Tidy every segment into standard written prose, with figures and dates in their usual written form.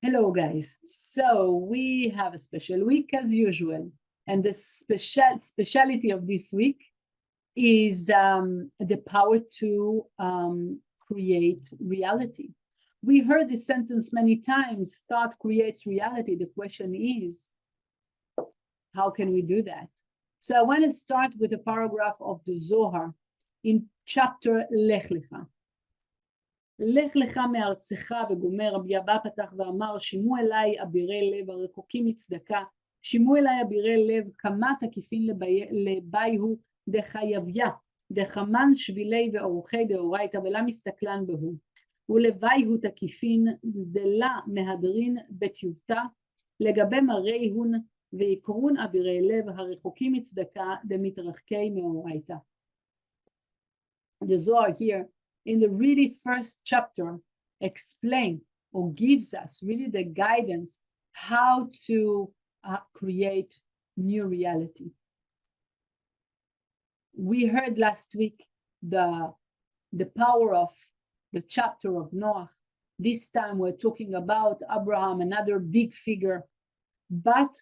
Hello, guys. So we have a special week as usual, and the speciality of this week is the power to create reality. We heard this sentence many times: thought creates reality. The question is, how can we do that? So I want to start with a paragraph of the Zohar in chapter Lech Lecha. לך לך מארצך וגומר. רבי אבא פתח ואמר, שימו אליי אבירי לב הרחוקים מצדקה, שימו אליי אבירי לב כמה תקיפין לבייהו דחייביה, דחמן שבילי ואורחי דאורייתא ולה מסתכלן בהו, ולבייהו תקיפין דלה מהדרין בתיובתא, לגבי מראיהון ויקרון אבירי לב הרחוקים מצדקה דמתרחקי מאורייתא. The Zohar here in the really first chapter explain or gives us really the guidance how to create new reality. We heard last week the power of the chapter of Noah. This time we're talking about Abraham, another big figure. But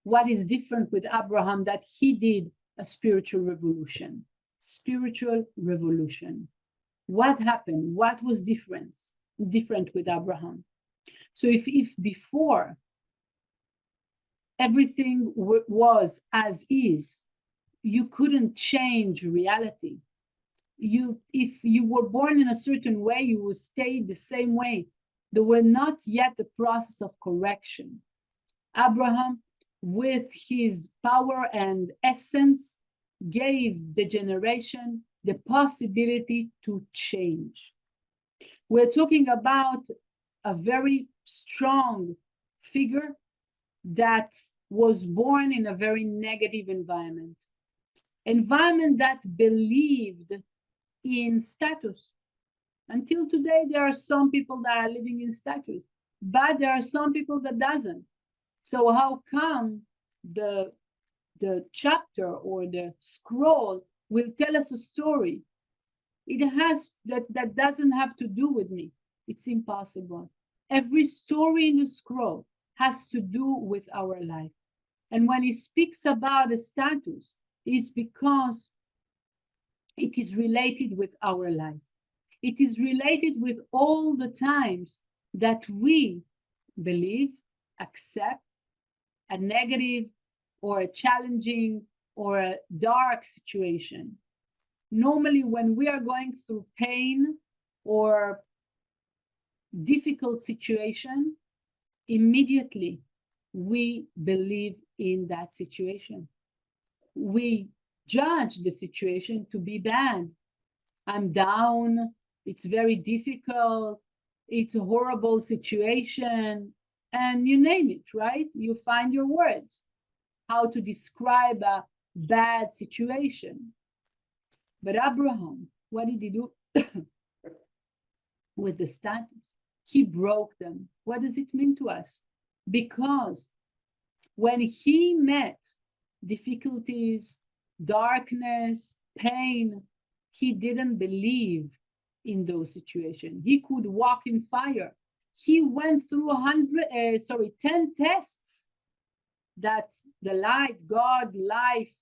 what is different with Abraham, that he did a spiritual revolution. Spiritual revolution. What happened? What was different with Abraham? So if before everything was as is, you couldn't change reality. If you were born in a certain way, you would stay the same way. There were not yet the process of correction. Abraham, with his power and essence, gave the generation the possibility to change. We're talking about a very strong figure that was born in a very negative environment that believed in status. Until today, there are some people that are living in status, but there are some people that doesn't. So how come the chapter or the scroll will tell us a story? It has that doesn't have to do with me. It's impossible. Every story in the scroll has to do with our life. And when he speaks about a status, it's because it is related with our life. It is related with all the times that we believe, accept a negative or a challenging or a dark situation. Normally, when we are going through pain or difficult situation, immediately we believe in that situation. We judge the situation to be bad. I'm down, it's very difficult, it's a horrible situation, and you name it, right? You find your words, how to describe a bad situation. But Abraham, what did he do with the status? He broke them. What does it mean to us? Because when he met difficulties, darkness, pain, he didn't believe in those situations. He could walk in fire. He went through 10 tests that the light, God, life,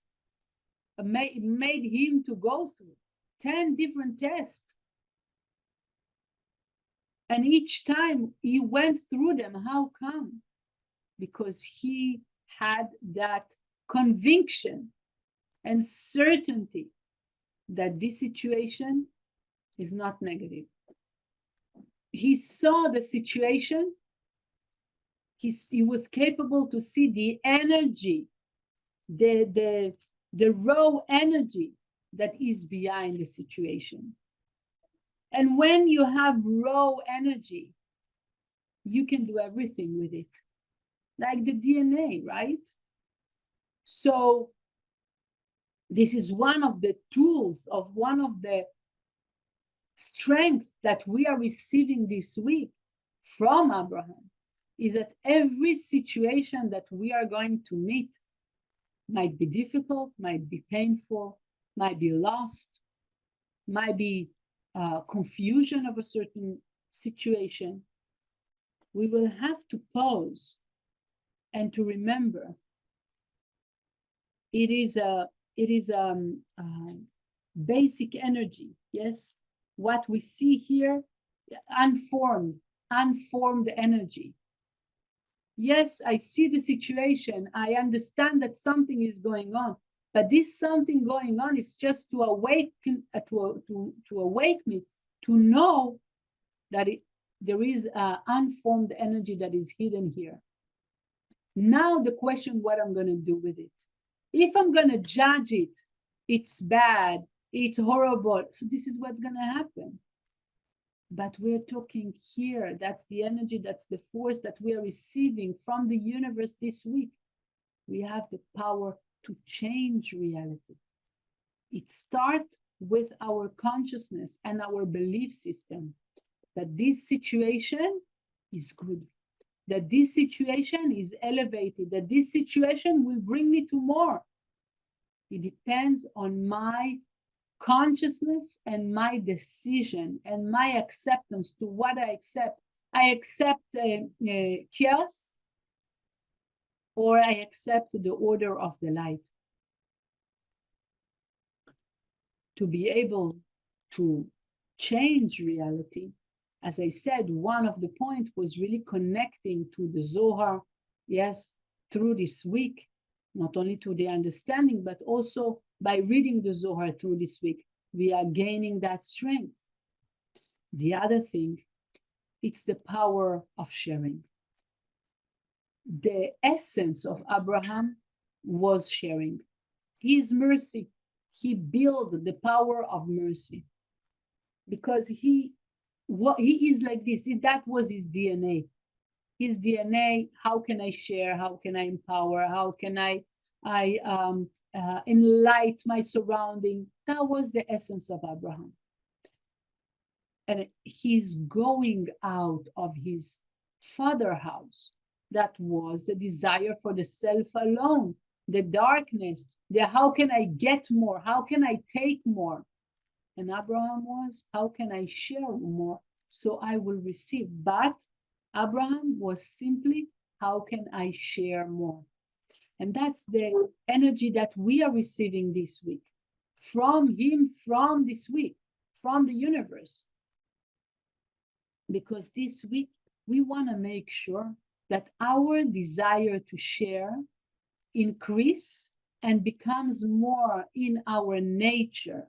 made him to go through. 10 different tests. And each time he went through them. How come? Because he had that conviction and certainty that this situation is not negative. He saw the situation. He was capable to see the energy, the raw energy that is behind the situation. And when you have raw energy, you can do everything with it, like the DNA, right? So this is one of the tools of one of the strengths that we are receiving this week from Abraham, is that every situation that we are going to meet might be difficult, might be painful, might be lost, might be confusion of a certain situation. we will have to pause and to remember it is a basic energy. Yes, what we see here, unformed energy. Yes, I see the situation. I understand that something is going on, but this something going on is just to awaken, to awake me, to know that there is an unformed energy that is hidden here. Now the question, what I'm going to do with it. If I'm going to judge it, it's bad, it's horrible. So this is what's going to happen. But we're talking here, that's the energy, that's the force that we are receiving from the universe this week. We have the power to change reality. It starts with our consciousness and our belief system that this situation is good, that this situation is elevated, that this situation will bring me to more. It depends on my consciousness and my decision and my acceptance to what I accept. I accept chaos, or I accept the order of the light. To be able to change reality, as I said, one of the points was really connecting to the Zohar, yes, through this week, not only to the understanding, but also by reading the Zohar through this week, we are gaining that strength. The other thing, it's the power of sharing. The essence of Abraham was sharing. His mercy, he built the power of mercy because he is like this. That was his DNA. His DNA, how can I share? How can I empower? How can I enlighten my surrounding? That was the essence of Abraham. And he's going out of his father's house. That was the desire for the self alone, the darkness, the how can I get more? How can I take more? And Abraham was, how can I share more so I will receive? But Abraham was simply, how can I share more? And that's the energy that we are receiving this week from him, from this week, from the universe. Because this week, we want to make sure that our desire to share increase and becomes more in our nature.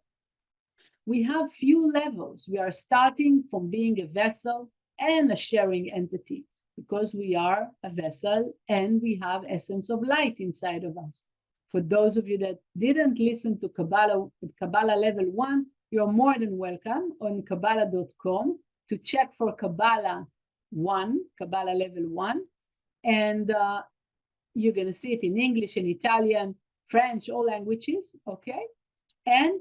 We have few levels. We are starting from being a vessel and a sharing entity because we are a vessel and we have essence of light inside of us. For those of you that didn't listen to Kabbalah level 1, you're more than welcome on Kabbalah.com to check for Kabbalah 1, Kabbalah level 1. And you're going to see it in English, in Italian, French, all languages, okay? And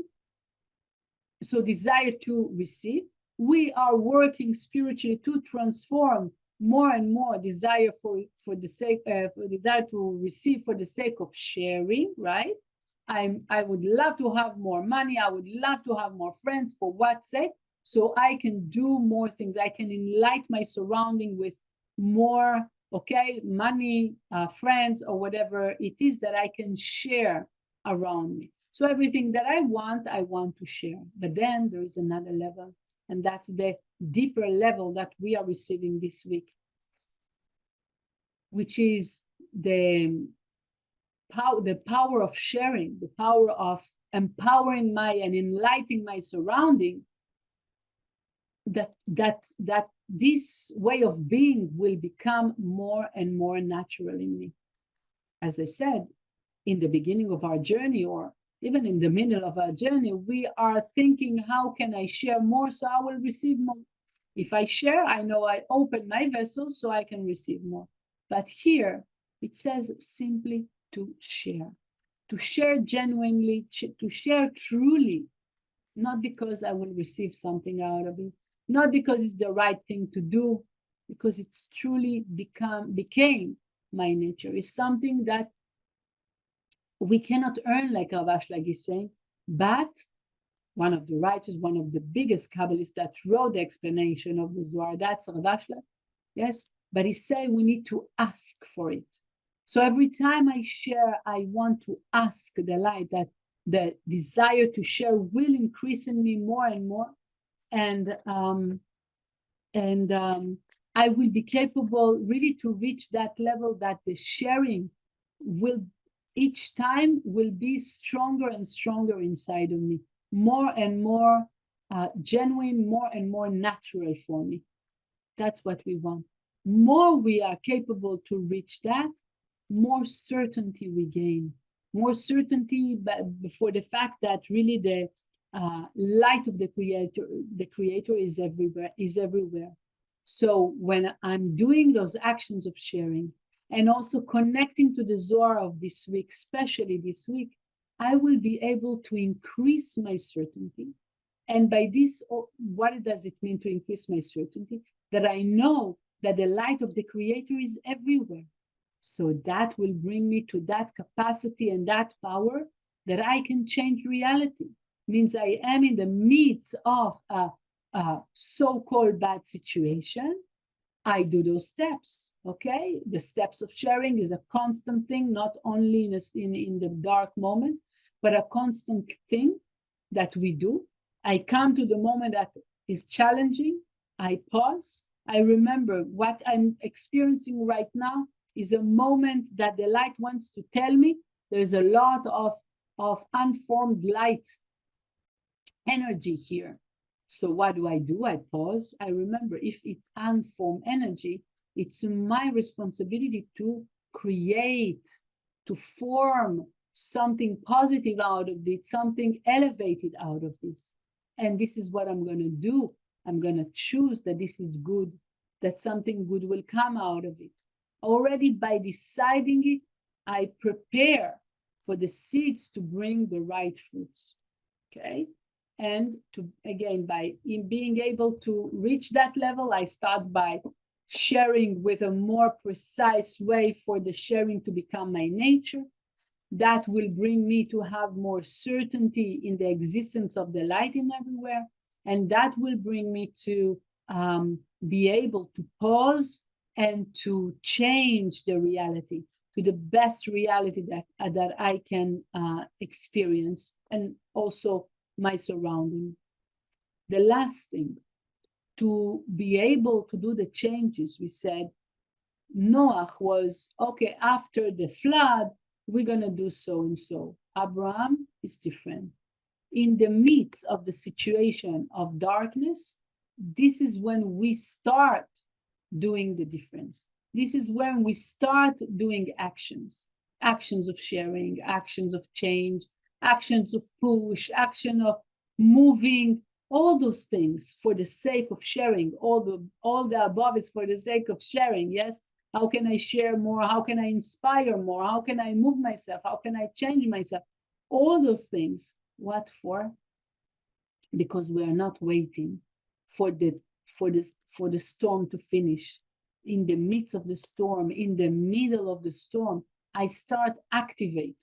so desire to receive. We are working spiritually to transform more and more desire for the sake desire to receive for the sake of sharing, right? I would love to have more money. I would love to have more friends. For what sake? So I can do more things. I can enlighten my surrounding with more, okay, money, friends, or whatever it is that I can share around me. So everything that I want to share. But then there is another level, and that's the deeper level that we are receiving this week, which is the power of sharing, the power of empowering and enlightening my surrounding. That this way of being will become more and more natural in me. As I said, in the beginning of our journey, or even in the middle of our journey, we are thinking, how can I share more so I will receive more? If I share, I know I open my vessel so I can receive more. But here, it says simply to share genuinely, to share truly, not because I will receive something out of it, not because it's the right thing to do, because it's truly became my nature. It's something that we cannot earn, like Rav Ashlag is saying, but one of the writers, one of the biggest Kabbalists that wrote the explanation of the Zohar, that's Rav Ashlag. Yes, but he said we need to ask for it. So every time I share, I want to ask the light, that the desire to share will increase in me more and more. And I will be capable really to reach that level, that the sharing will each time will be stronger and stronger inside of me, more and more genuine, more and more natural for me. That's what we want. More we are capable to reach that, more certainty we gain. More certainty for the fact that really the light of the creator is everywhere. So when I'm doing those actions of sharing and also connecting to the Zohar of this week, especially this week, I will be able to increase my certainty. And by this, what does it mean to increase my certainty? That I know that the light of the creator is everywhere. So that will bring me to that capacity and that power that I can change reality. Means I am in the midst of a so-called bad situation. I do those steps, okay? The steps of sharing is a constant thing, not only in the dark moment, but a constant thing that we do. I come to the moment that is challenging. I pause. I remember what I'm experiencing right now is a moment that the light wants to tell me there's a lot of unformed light energy here. So what do? I pause. I remember if it's unformed energy, it's my responsibility to create, to form something positive out of it, something elevated out of this. And this is what I'm going to do. I'm going to choose that this is good, that something good will come out of it. Already by deciding it, I prepare for the seeds to bring the right fruits, okay? And to, again, by being able to reach that level, I start by sharing with a more precise way for the sharing to become my nature. That will bring me to have more certainty in the existence of the light in everywhere. And that will bring me to be able to pause and to change the reality to the best reality that I can experience, and also my surrounding. The last thing, to be able to do the changes, we said, Noah was, okay, after the flood, we're going to do so and so. Abraham is different. In the midst of the situation of darkness, this is when we start doing the difference. This is when we start doing actions of sharing, actions of change, actions of push, action of moving, all those things for the sake of sharing. All the above is for the sake of sharing. Yes. How can I share more? How can I inspire more? How can I move myself? How can I change myself? All those things. What for? Because we are not waiting for the storm to finish. In the midst of the storm, in the middle of the storm, I start activate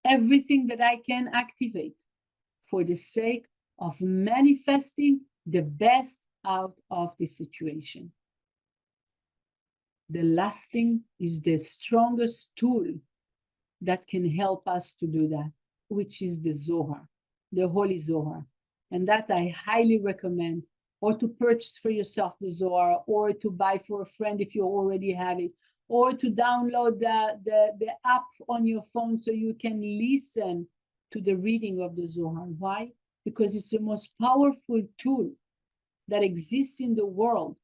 everything that I can activate for the sake of manifesting the best out of the situation. The last thing is the strongest tool that can help us to do that, which is the Zohar, the Holy Zohar. And that I highly recommend, or to purchase for yourself the Zohar, or to buy for a friend if you already have it, or to download the app on your phone so you can listen to the reading of the Zohar. Why? Because it's the most powerful tool that exists in the world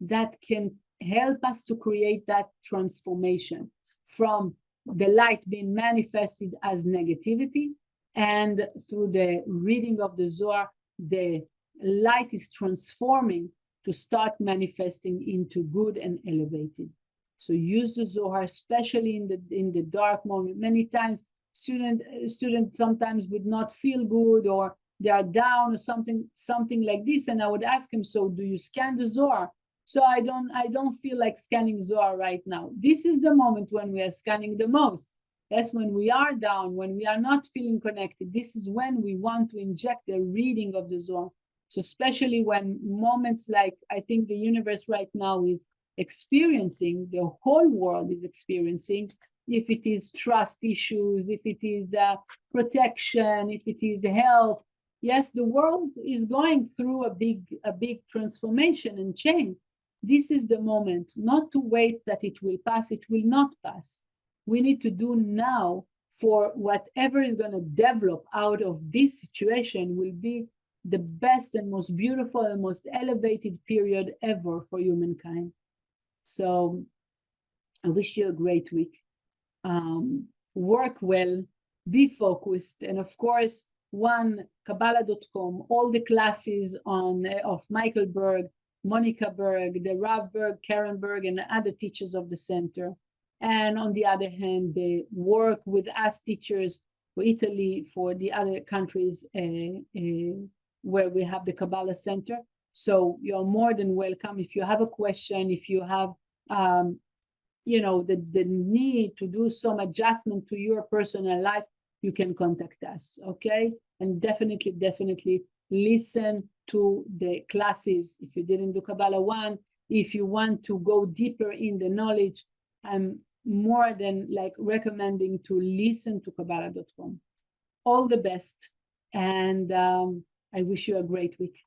that can help us to create that transformation from the light being manifested as negativity, and through the reading of the Zohar, the light is transforming to start manifesting into good and elevated. So use the Zohar, especially in the dark moment. Many times, students sometimes would not feel good, or they are down, or something like this. And I would ask him, so do you scan the Zohar? So I don't feel like scanning Zohar right now. This is the moment when we are scanning the most. That's when we are down, when we are not feeling connected. This is when we want to inject the reading of the Zohar. So especially when moments like, I think the universe right now is experiencing, the whole world is experiencing, if it is trust issues, if it is protection, if it is health. Yes, the world is going through a big transformation and change. This is the moment, not to wait that it will pass. It will not pass. We need to do now, for whatever is going to develop out of this situation will be the best and most beautiful and most elevated period ever for humankind. So I wish you a great week. Work well, be focused, and of course, Kabbalah.com, all the classes of Michael Berg, Monica Berg, the Rav Berg, Karen Berg, and other teachers of the center. And on the other hand, they work with us teachers for Italy, for the other countries where we have the Kabbalah Centre. So you're more than welcome. If you have a question, if you have the need to do some adjustment to your personal life, you can contact us, okay? And definitely listen to the classes. If you didn't do Kabbalah 1, if you want to go deeper in the knowledge, I'm more than recommending to listen to Kabbalah.com. All the best, and I wish you a great week.